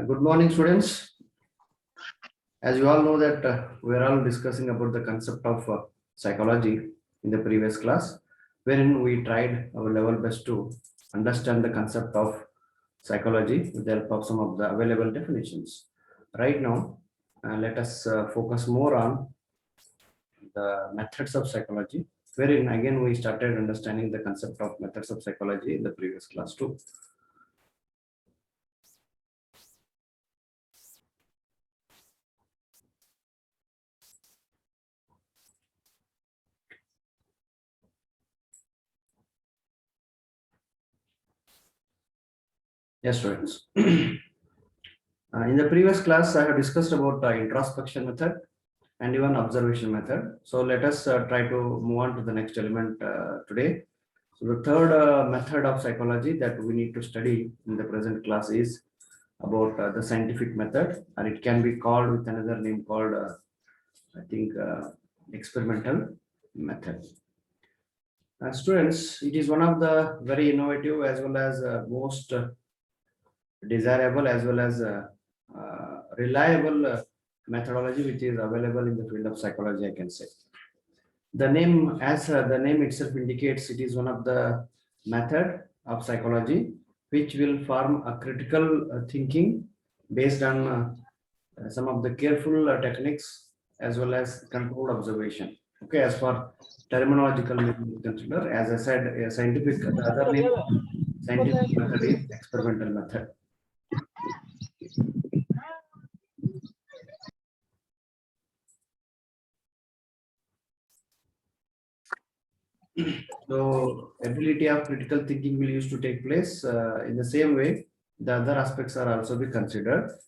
Good morning, students. As you all know that we are all discussing about the concept of psychology in the previous class, wherein we tried our level best to understand the concept of psychology with the help of some of the available definitions. Right now, let us focus more on the methods of psychology, wherein again we started understanding the concept of methods of psychology in the previous class too. Yes, students. In the previous class, I have discussed about introspection method and even observation method. So let us try to move on to the next element today. So the third method of psychology that we need to study in the present class is about the scientific method, and it can be called with another name called, I think, experimental method. Students, it is one of the very innovative as well as most desirable as well as reliable methodology which is available in the field of psychology, I can say. The name, as the name itself indicates, it is one of the method of psychology which will form a critical thinking based on some of the careful techniques as well as controlled observation. Okay, as for terminological name consider, as I said, a scientific, the other name scientific method is experimental method. So ability of critical thinking will used to take place in the same way. The other aspects are also be considered.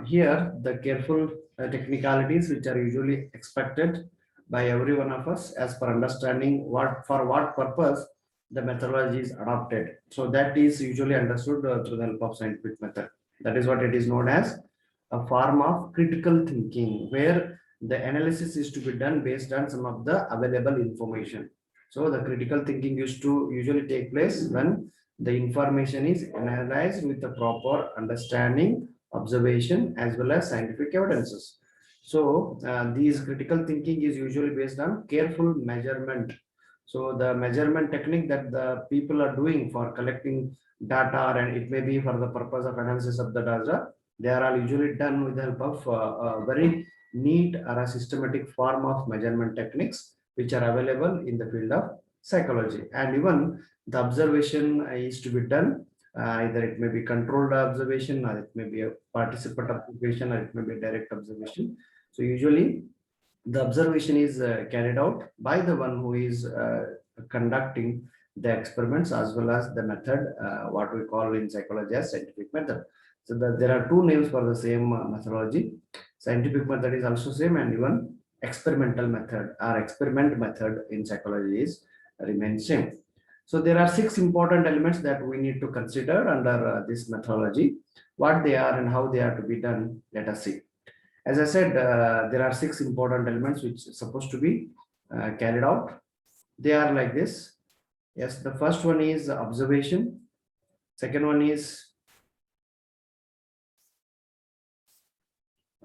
Here, the careful technicalities which are usually expected by every one of us as per understanding what for what purpose the methodology is adopted. So that is usually understood through the help of scientific method. That is what it is known as a form of critical thinking, where the analysis is to be done based on some of the available information. So the critical thinking used to usually take place when the information is analyzed with the proper understanding, observation, as well as scientific evidences. So these critical thinking is usually based on careful measurement. So the measurement technique that the people are doing for collecting data, and it may be for the purpose of analysis of the data, they are all usually done with the help of a very neat or a systematic form of measurement techniques which are available in the field of psychology. And even the observation is to be done, either it may be controlled observation, or it may be a participant observation, or it may be direct observation. So usually the observation is carried out by the one who is conducting the experiments, as well as the method, what we call in psychology as scientific method. So there are two names for the same methodology. Scientific method is also same, and even experimental method or experiment method in psychology is remains same. So there are six important elements that we need to consider under this methodology. What they are and how they are to be done, let us see. As I said, there are six important elements which are supposed to be carried out. They are like this. Yes, the first one is observation. Second one is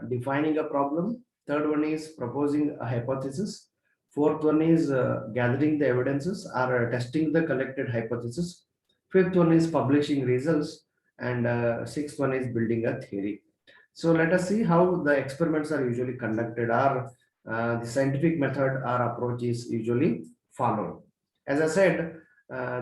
defining a problem. Third one is proposing a hypothesis. Fourth one is gathering the evidences or testing the collected hypothesis. Fifth one is publishing results. And sixth one is building a theory. So let us see how the experiments are usually conducted, or the scientific method or approach is usually followed. As I said,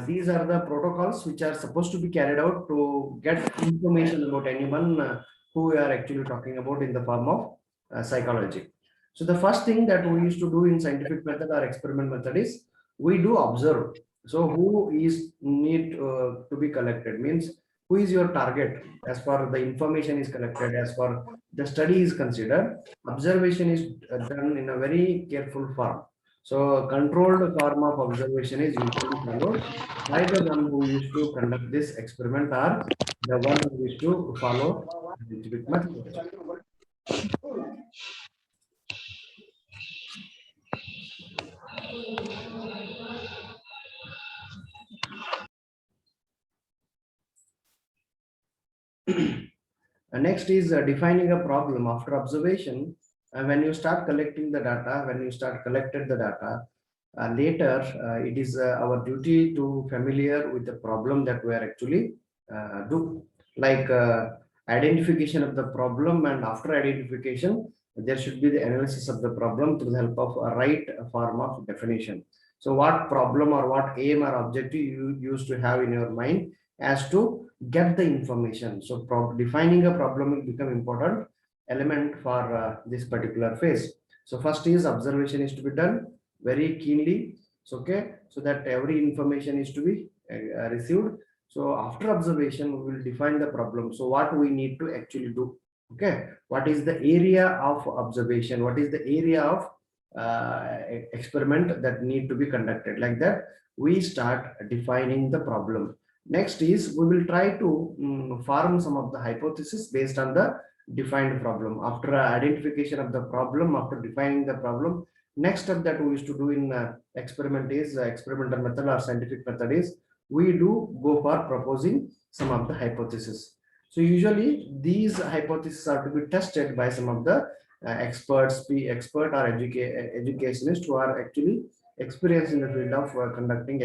these are the protocols which are supposed to be carried out to get information about anyone who we are actually talking about in the form of psychology. So the first thing that we used to do in scientific method or experiment method is we do observe. So who is need to be collected means who is your target as far the information is collected, as far the study is considered. Observation is done in a very careful form. So controlled form of observation is usually followed by the one who used to conduct this experiment, or the one who used to follow scientific methodology. Next is defining a problem after observation. When you start collecting the data, when you start collected the data, later it is our duty to familiar with the problem that we are actually do, like identification of the problem, and after identification there should be the analysis of the problem through the help of a right form of definition. So what problem or what aim or objective you used to have in your mind as to get the information. So defining a problem will become important element for this particular phase. So first is observation is to be done very keenly. So, okay, so that every information is to be received. So after observation, we will define the problem. So what we need to actually do. Okay, what is the area of observation? What is the area of experiment that need to be conducted? Like that, we start defining the problem. Next is we will try to form some of the hypothesis based on the defined problem. After identification of the problem, after defining the problem, next step that we used to do in experiment is experimental method or scientific method is we do go for proposing some of the hypothesis. So usually these hypotheses are to be tested by some of the experts, expert or educationists who are actually experienced in the field of conducting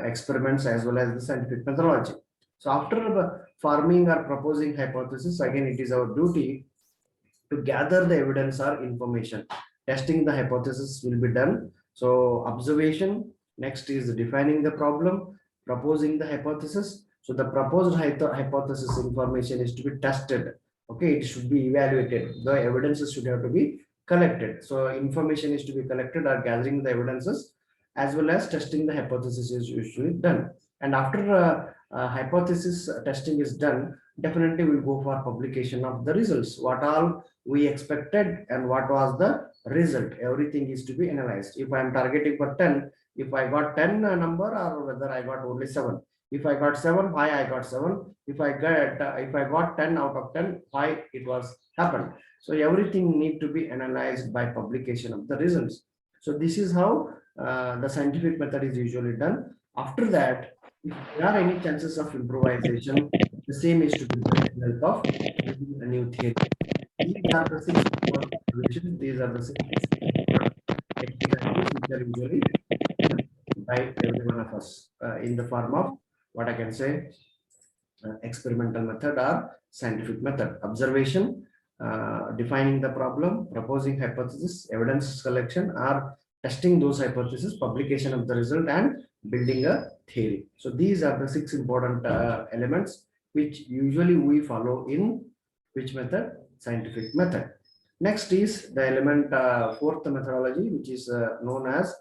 experiments as well as the scientific methodology. So after forming or proposing hypothesis, again it is our duty to gather the evidence or information. Testing the hypothesis will be done. So observation, next is defining the problem, proposing the hypothesis. So the proposed hypothesis information is to be tested. Okay, it should be evaluated. The evidences should have to be collected. So information is to be collected or gathering the evidences as well as testing the hypothesis is usually done. And after hypothesis testing is done, definitely we'll go for publication of the results. What all we expected and what was the result, everything is to be analyzed. If I am targeting for 10, if I got 10 number or whether I got only 7. If I got 7, why I got 7. If I got 10 out of 10, why it was happened. So everything need to be analyzed by publication of the results. So this is how the scientific method is usually done. After that, if there are any chances of improvisation, the same is to be done with the help of a new theory. These are the 6 solutions. These are the 6 activities which are usually done by every one of us in the form of what I can say experimental method or scientific method. Observation, defining the problem, proposing hypothesis, evidence collection, or testing those hypotheses, publication of the result, and building a theory. So these are the 6 important elements which usually we follow in which method? Scientific method. Next is the element 4th methodology, which is known as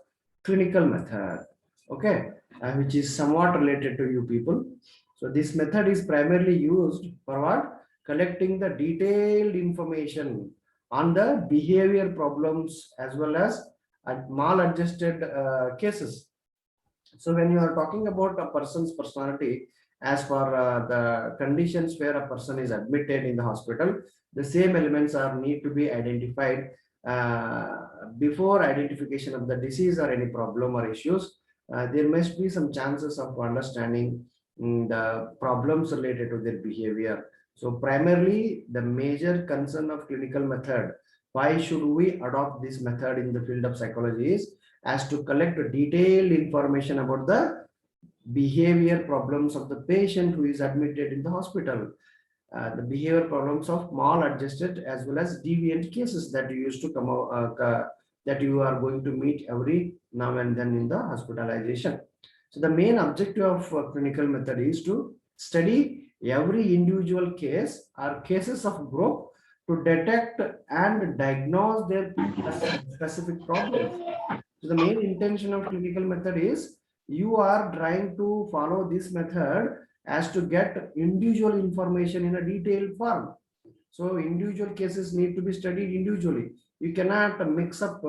clinical method. Okay, which is somewhat related to you people. So this method is primarily used for what? Collecting the detailed information on the behavior problems as well as maladjusted cases. So when you are talking about a person's personality, as for the conditions where a person is admitted in the hospital, the same elements are need to be identified before identification of the disease or any problem or issues. There must be some chances of understanding the problems related to their behavior. So primarily the major concern of clinical method, why should we adopt this method in the field of psychology, is as to collect detailed information about the behavior problems of the patient who is admitted in the hospital, the behavior problems of maladjusted as well as deviant cases that you used to come out, that you are going to meet every now and then in the hospitalization. So the main objective of clinical method is to study every individual case or cases of group to detect and diagnose their specific problems. So the main intention of clinical method is you are trying to follow this method as to get individual information in a detailed form. So individual cases need to be studied individually. You cannot mix up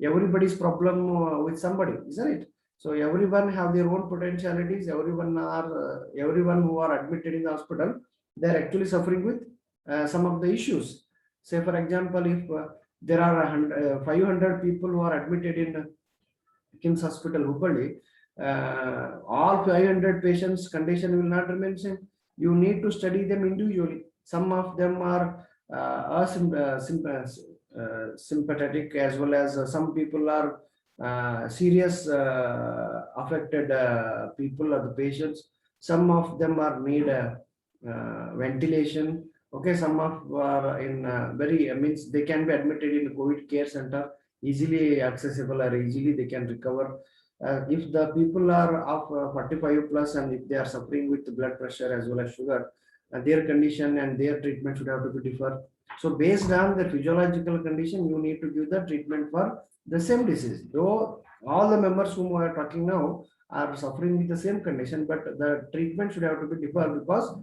everybody's problem with somebody, isn't it? So everyone have their own potentialities. Everyone who are admitted in the hospital, they are actually suffering with some of the issues. Say for example, if there are 500 people who are admitted in KIMS Hospital, Hubballi, all 500 patients' condition will not remain same. You need to study them individually. Some of them are sympathetic, as well as some people are serious affected people or the patients. Some of them are need ventilation. Okay, some of are in very means they can be admitted in COVID care center, easily accessible or easily they can recover. If the people are of 45 plus and if they are suffering with blood pressure as well as sugar, their condition and their treatment should have to be differ. So based on the physiological condition, you need to give the treatment for the same disease. Though all the members whom we are talking now are suffering with the same condition, but the treatment should have to be differ because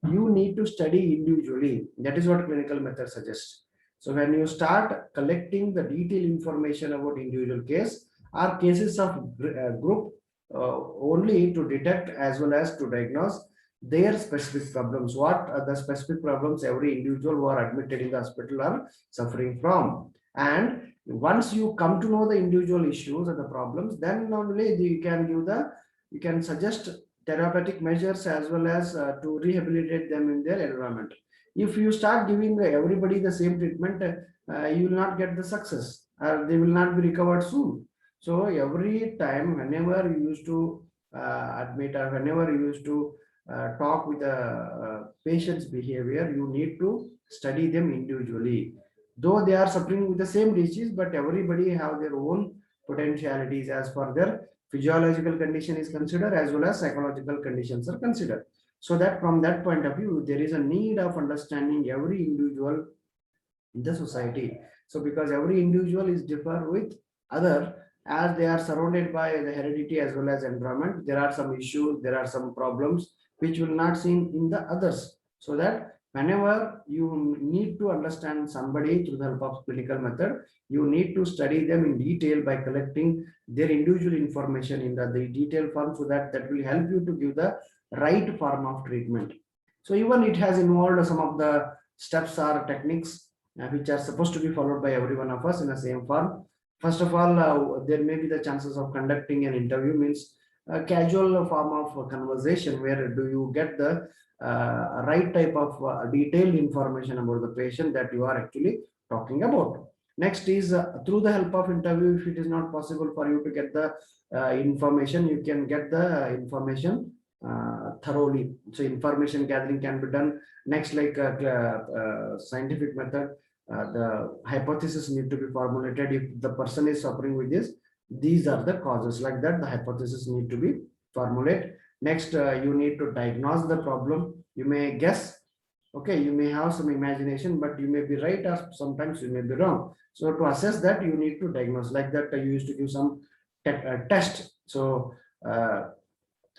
you need to study individually. That is what clinical method suggests. So when you start collecting the detailed information about individual case or cases of group only to detect as well as to diagnose their specific problems, what are the specific problems every individual who are admitted in the hospital are suffering from. And once you come to know the individual issues and the problems, then only you can suggest therapeutic measures as well as to rehabilitate them in their environment. If you start giving everybody the same treatment, you will not get the success, they will not be recovered soon. So every time, whenever you used to admit or whenever you used to talk with the patient's behavior, you need to study them individually. Though they are suffering with the same disease, but everybody have their own potentialities as per their physiological condition is considered as well as psychological conditions are considered. So that from that point of view, there is a need of understanding every individual in the society. So because every individual is differ with other, as they are surrounded by the heredity as well as environment, there are some issues, there are some problems which will not seen in the others. So that whenever you need to understand somebody through the help of clinical method, you need to study them in detail by collecting their individual information in the detailed form, so that that will help you to give the right form of treatment. So even it has involved some of the steps or techniques which are supposed to be followed by every one of us in the same form. First of all, there may be the chances of conducting an interview, means a casual form of conversation where do you get the right type of detailed information about the patient that you are actually talking about. Next is through the help of interview, if it is not possible for you to get the information, you can get the information thoroughly. So information gathering can be done. Next, like scientific method, the hypothesis need to be formulated. If the person is suffering with this, these are the causes, like that the hypothesis need to be formulated. Next, you need to diagnose the problem. You may guess, okay, you may have some imagination, but you may be right or sometimes you may be wrong. So to assess that, you need to diagnose. Like that, you used to give some test. So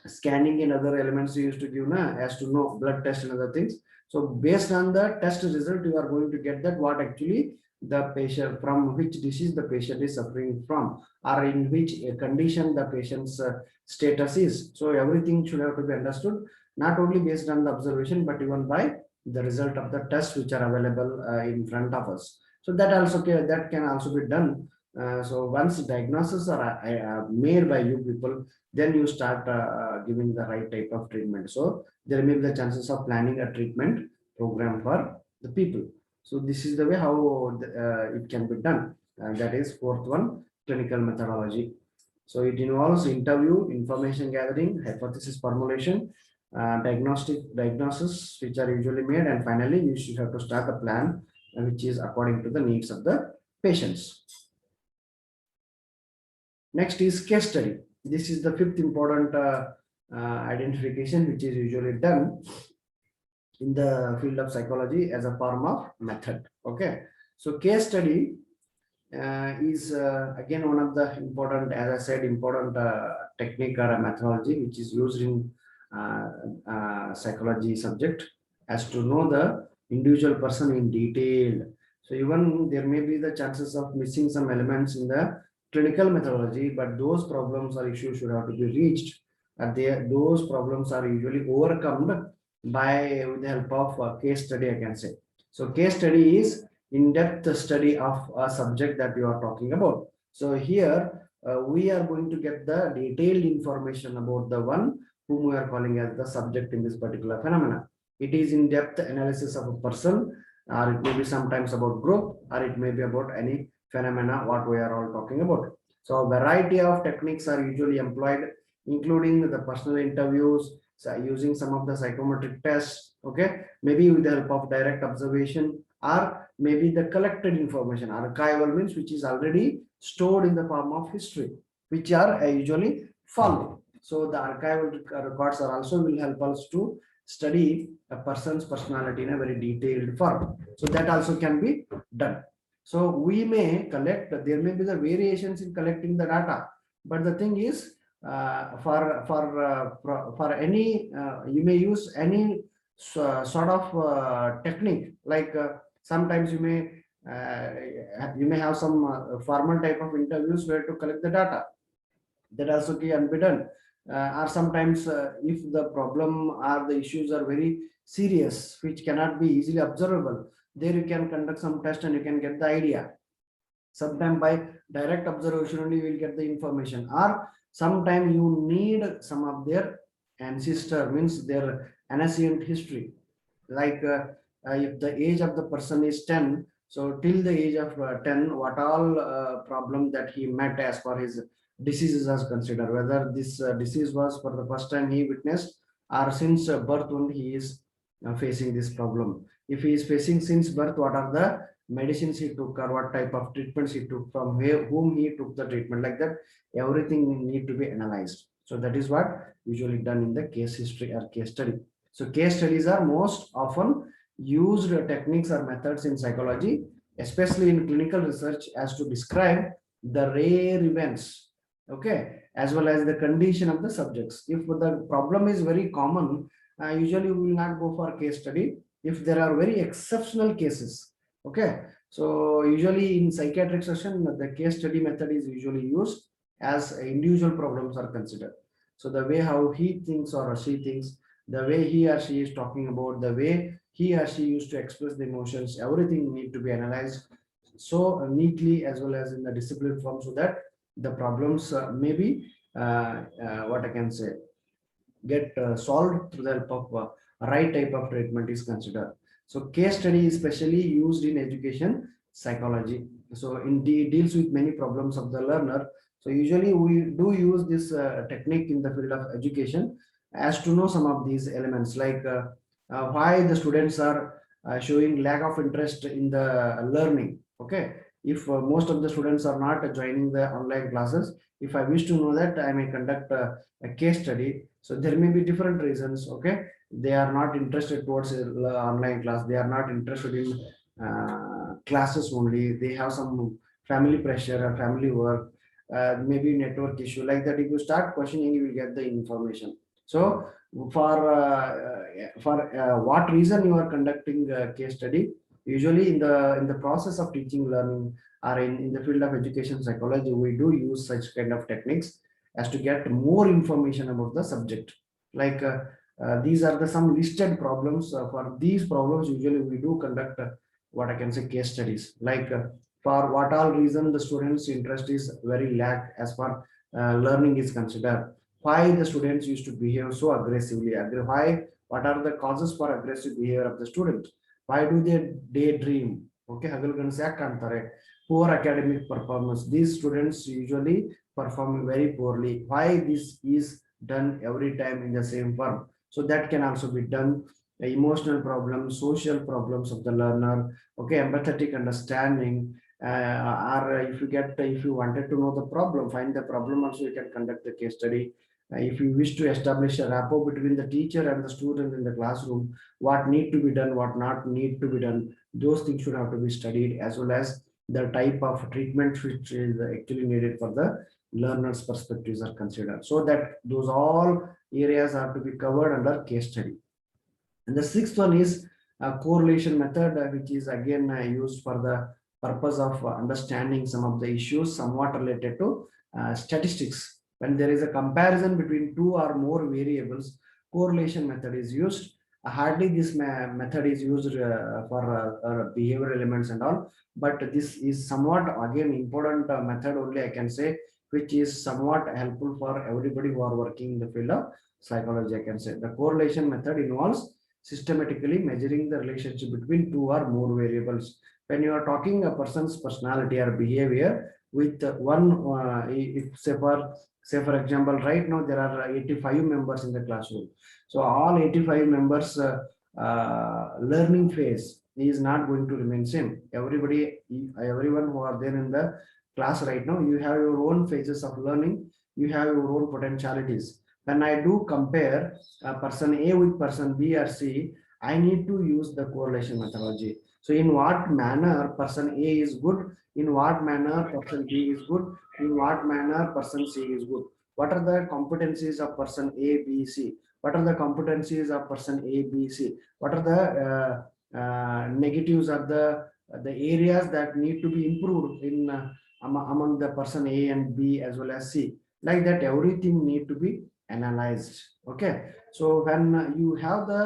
scanning and other elements you used to give as to know blood test and other things. So based on the test result, you are going to get that what actually the patient, from which disease the patient is suffering from, or in which condition the patient's status is. So everything should have to be understood, not only based on the observation, but even by the result of the tests which are available in front of us. So that also that can also be done. So once diagnoses are made by you people, then you start giving the right type of treatment. So there may be the chances of planning a treatment program for the people. So this is the way how it can be done. That is fourth one, clinical methodology. So it involves interview, information gathering, hypothesis formulation, diagnosis, which are usually made, and finally you should have to start a plan which is according to the needs of the patients. Next is case study. This is the fifth important identification which is usually done in the field of psychology as a form of method. Okay, so case study is again one of the important, as I said, important technique or a methodology which is used in psychology subject as to know the individual person in detail. So even there may be the chances of missing some elements in the clinical methodology, but those problems or issues should have to be reached, and those problems are usually overcome by with the help of case study, I can say. So case study is in-depth study of a subject that you are talking about. So here we are going to get the detailed information about the one whom we are calling as the subject in this particular phenomena. It is in-depth analysis of a person, or it may be sometimes about group, or it may be about any phenomena what we are all talking about. So a variety of techniques are usually employed, including the personal interviews, so using some of the psychometric tests, okay, maybe with the help of direct observation, or maybe the collected information. Archival means which is already stored in the form of history, which are usually followed. So the archival records are also will help us to study a person's personality in a very detailed form. So that also can be done. So we may collect, there may be the variations in collecting the data, but the thing is, for any you may use any sort of technique, like sometimes you may have some formal type of interviews where to collect the data, that also can be done. Or sometimes if the problem or the issues are very serious which cannot be easily observable, there you can conduct some test and you can get the idea. Sometimes by direct observation only you will get the information, or sometime you need some of their ancestor, means their ancient history, like if the age of the person is 10, so till the age of 10 what all problem that he met as far his diseases as considered, whether this disease was for the first time he witnessed, or since birth only he is facing this problem. If he is facing since birth, what are the medicines he took, or what type of treatments he took, from where whom he took the treatment, like that everything need to be analyzed. So that is what usually done in the case history or case study. So case studies are most often used techniques or methods in psychology, especially in clinical research, as to describe the rare events, okay, as well as the condition of the subjects. If the problem is very common, usually we will not go for case study. If there are very exceptional cases, okay, so usually in psychiatric session the case study method is usually used as individual problems are considered. So the way how he thinks or she thinks, the way he or she is talking about, the way he or she used to express the emotions, everything need to be analyzed so neatly as well as in the disciplined form, so that the problems maybe what I can say get solved through the help of right type of treatment is considered. So case study is specially used in education psychology. So indeed deals with many problems of the learner. So usually we do use this technique in the field of education as to know some of these elements, like why the students are showing lack of interest in the learning. Okay, if most of the students are not joining the online classes, if I wish to know that, I may conduct a case study. So there may be different reasons, okay, they are not interested towards online class, they are not interested in classes only, they have some family pressure or family work, maybe network issue, like that. If you start questioning, you will get the information. So for what reason you are conducting a case study, usually in the process of teaching learning, or in the field of education psychology, we do use such kind of techniques as to get more information about the subject. Like these are the some listed problems. For these problems usually we do conduct what I can say case studies, like for what all reason the students interest is very lack as far learning is considered, why the students used to behave so aggressively, why, what are the causes for aggressive behavior of the student, why do they daydream, okay, ಹಗಲುಗನಸು ಯಾಕೆ ಕಾಣ್ತಾರೆ, poor academic performance, these students usually perform very poorly, why this is done every time in the same form. So that can also be done. Emotional problems, social problems of the learner, okay, empathetic understanding, or if you wanted to know the problem, find the problem also, you can conduct the case study. If you wish to establish a rapport between the teacher and the student in the classroom, what need to be done, what not need to be done, those things should have to be studied, as well as the type of treatment which is actually needed for the learner's perspectives are considered, so that those all areas are to be covered under case study. And the sixth one is a correlation method, which is again used for the purpose of understanding some of the issues somewhat related to statistics. When there is a comparison between two or more variables, correlation method is used. Hardly this method is used for behavioral elements and all, but this is somewhat again important method only, I can say, which is somewhat helpful for everybody who are working in the field of psychology, I can say. The correlation method involves systematically measuring the relationship between two or more variables. When you are talking a person's personality or behavior with one, if say for example, right now there are 85 members in the classroom. So all 85 members learning phase is not going to remain same. Everyone who are there in the class right now, you have your own phases of learning, you have your own potentialities. When I do compare person A with person B or C, I need to use the correlation methodology. So in what manner person A is good, in what manner person B is good, in what manner person C is good. What are the competencies of person A, B, C? What are the competencies of person A, B, C? What are the negatives of the areas that need to be improved in among the person A and B as well as C? Like that, everything need to be analyzed. Okay, so when you have the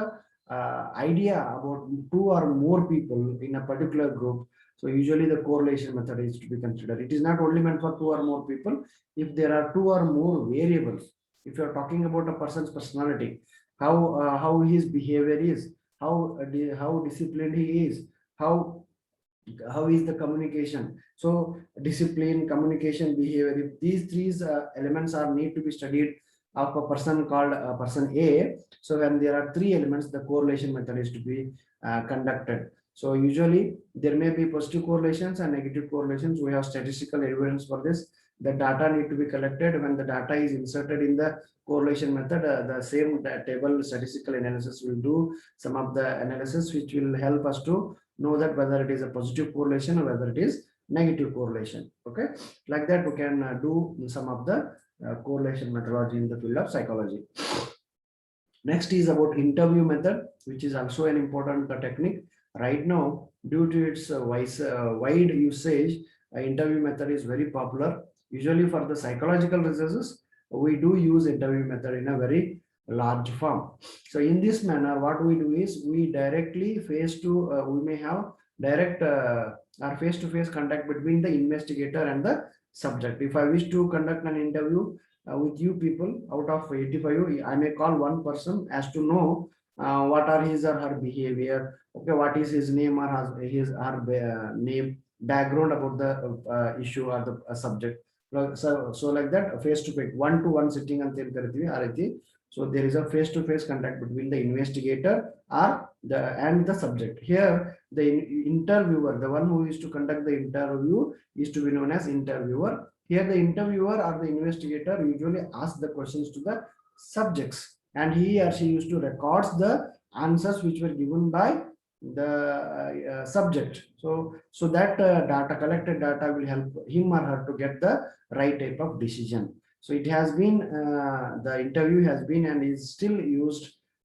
idea about two or more people in a particular group, so usually the correlation method is to be considered. It is not only meant for two or more people. If there are two or more variables, if you are talking about a person's personality, how his behavior is, how disciplined he is, how is the communication. So discipline, communication, behavior, if these three elements are need to be studied of a person called person A, so when there are three elements, the correlation method is to be conducted. So usually there may be positive correlations and negative correlations. We have statistical evidence for this. The data need to be collected. When the data is inserted in the correlation method, the same table statistical analysis will do some of the analysis which will help us to know that whether it is a positive correlation or whether it is negative correlation. Okay, like that we can do some of the correlation methodology in the field of psychology. Next is about interview method, which is also an important technique. Right now, due to its wide usage, interview method is very popular. Usually for the psychological researches, we do use interview method in a very large form. So in this manner, what we do is we directly we may have direct or face-to-face contact between the investigator and the subject. If I wish to conduct an interview with you people, out of 85, I may call one person as to know what are his or her behavior. Okay, what is his name or her name, background about the issue or the subject. So like that, face to face, one to one sitting and so there is a face to face contact between the investigator or the subject. Here the interviewer, the one who is to conduct the interview, is to be known as interviewer. Here the interviewer or the investigator usually asks the questions to the subjects, and he or she used to record the answers which were given by the subject. So that collected data will help him or her to get the right type of decision. So it has been the interview has been and is still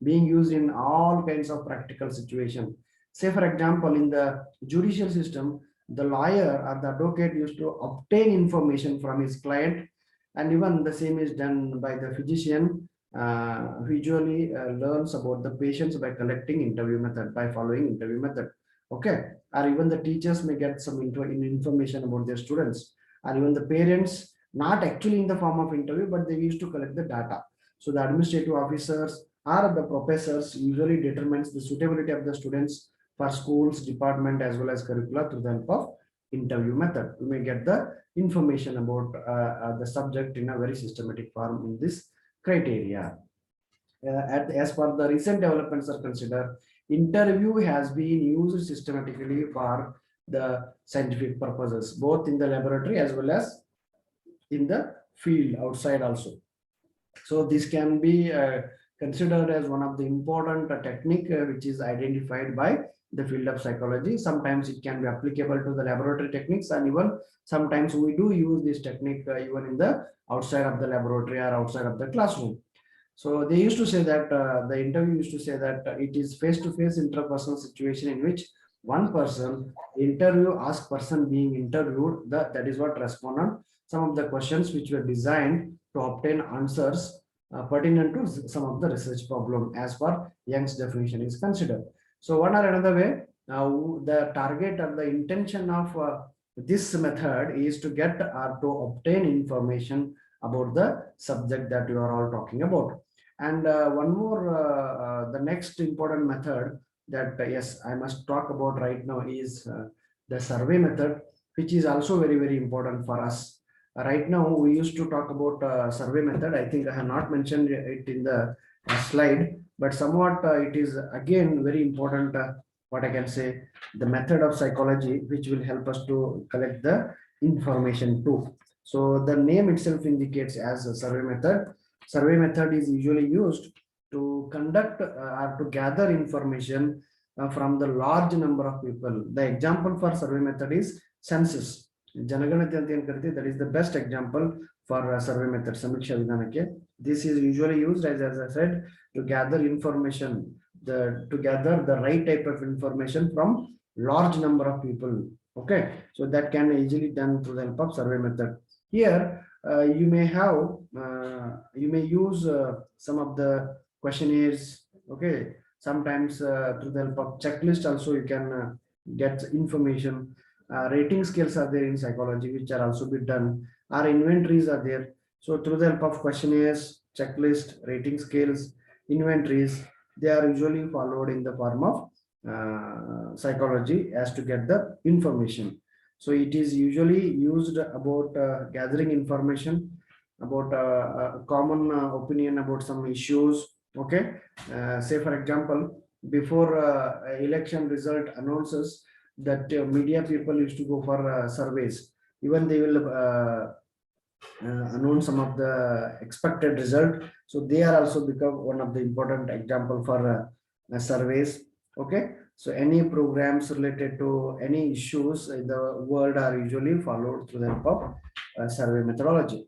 being used in all kinds of practical situation. Say for example, in the judicial system, the lawyer or the advocate used to obtain information from his client, and even the same is done by the physician, who usually learns about the patients by collecting interview method, by following interview method. Okay, or even the teachers may get some information about their students, or even the parents, not actually in the form of interview, but they used to collect the data. So the administrative officers or the professors usually determines the suitability of the students for schools, department as well as curricula through the help of interview method. You may get the information about the subject in a very systematic form in this criteria. As per the recent developments are considered, interview has been used systematically for the scientific purposes, both in the laboratory as well as in the field outside also. So this can be considered as one of the important technique which is identified by the field of psychology. Sometimes it can be applicable to the laboratory techniques, and even sometimes we do use this technique even in the outside of the laboratory or outside of the classroom. So they used to say that the interview used to say that it is face-to-face interpersonal situation in which one person interview asks person being interviewed, that is what respondent, some of the questions which were designed to obtain answers pertinent to some of the research problem as per Young's definition is considered. So one or another way, the target or the intention of this method is to get or to obtain information about the subject that you are all talking about. And one more, the next important method that yes, I must talk about right now is the survey method, which is also very, very important for us. Right now, we used to talk about survey method. I think I have not mentioned it in the slide, but somewhat it is again very important. What I can say, the method of psychology, which will help us to collect the information too. So the name itself indicates as a survey method. Survey method is usually used to conduct or to gather information from the large number of people. The example for survey method is census. Janaganati anta ಏನು ಕರಿತೀವಿ, that is the best example for survey method, ಸಮೀಕ್ಷಾ ವಿಧಾನಕ್ಕೆ. This is usually used as I said, to gather information, to gather the right type of information from large number of people. Okay, so that can easily done through the help of survey method. Here you may have you may use some of the questionnaires. Okay, sometimes through the help of checklist also you can get information. Rating scales are there in psychology, which are also be done. Our inventories are there. So through the help of questionnaires, checklist, rating scales, inventories, they are usually followed in the form of psychology as to get the information. So it is usually used about gathering information about common opinion about some issues. Okay, say for example, before election result announces, that media people used to go for surveys. Even they will announce some of the expected result. So they are also become one of the important example for surveys. Okay, so any programs related to any issues in the world are usually followed through the help of survey methodology.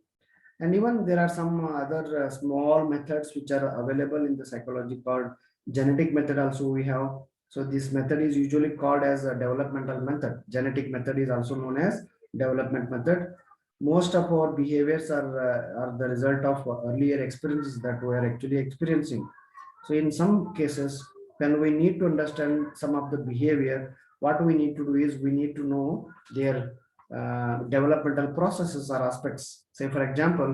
And even there are some other small methods which are available in the psychology called genetic method also we have. So this method is usually called as a developmental method. Genetic method is also known as development method. Most of our behaviors are the result of earlier experiences that we are actually experiencing. So in some cases, when we need to understand some of the behavior, what we need to do is we need to know their developmental processes or aspects. Say for example,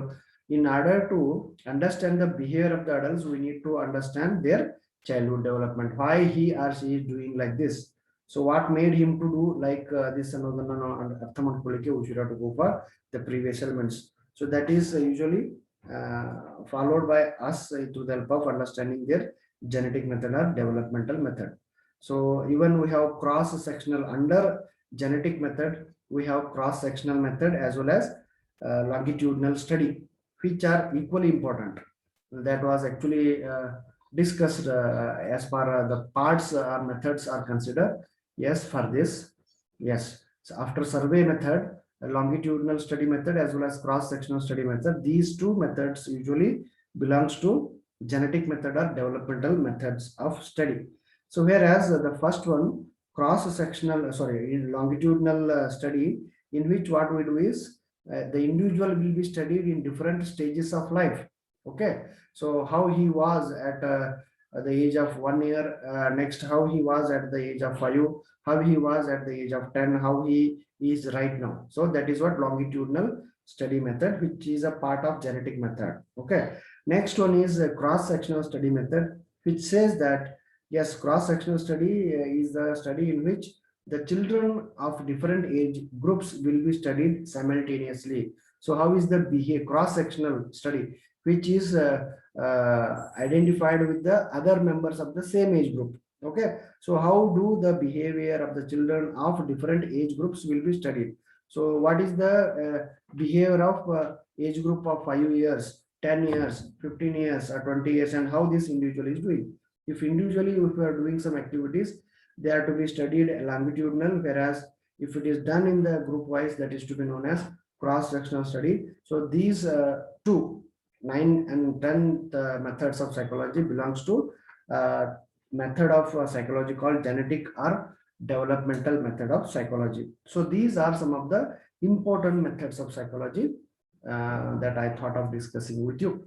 in order to understand the behavior of the adults, we need to understand their childhood development, why he or she is doing like this. So what made him to do like this and we should have to go for the previous elements. So that is usually followed by us through the help of understanding their genetic method or developmental method. So even we have cross-sectional under genetic method, we have cross-sectional method as well as longitudinal study, which are equally important. That was actually discussed as far as the parts or methods are considered. Yes, for this, yes. So after survey method, longitudinal study method as well as cross-sectional study method, these two methods usually belongs to genetic method or developmental methods of study. So whereas the first one, cross-sectional, in longitudinal study, in which what we do is the individual will be studied in different stages of life. Okay, so how he was at the age of 1 year, next how he was at the age of 5, how he was at the age of 10, how he is right now. So that is what longitudinal study method, which is a part of genetic method. Okay, next one is a cross-sectional study method, which says that yes, cross-sectional study is the study in which the children of different age groups will be studied simultaneously. So how is the behavior cross-sectional study, which is identified with the other members of the same age group. Okay, so how do the behavior of the children of different age groups will be studied. So what is the behavior of age group of 5 years, 10 years, 15 years or 20 years, and how this individual is doing. If individually if we are doing some activities, they are to be studied longitudinal, whereas if it is done in the group wise, that is to be known as cross-sectional study. So these two 9 and 10 methods of psychology belongs to method of psychology called genetic or developmental method of psychology. So these are some of the important methods of psychology that I thought of discussing with you.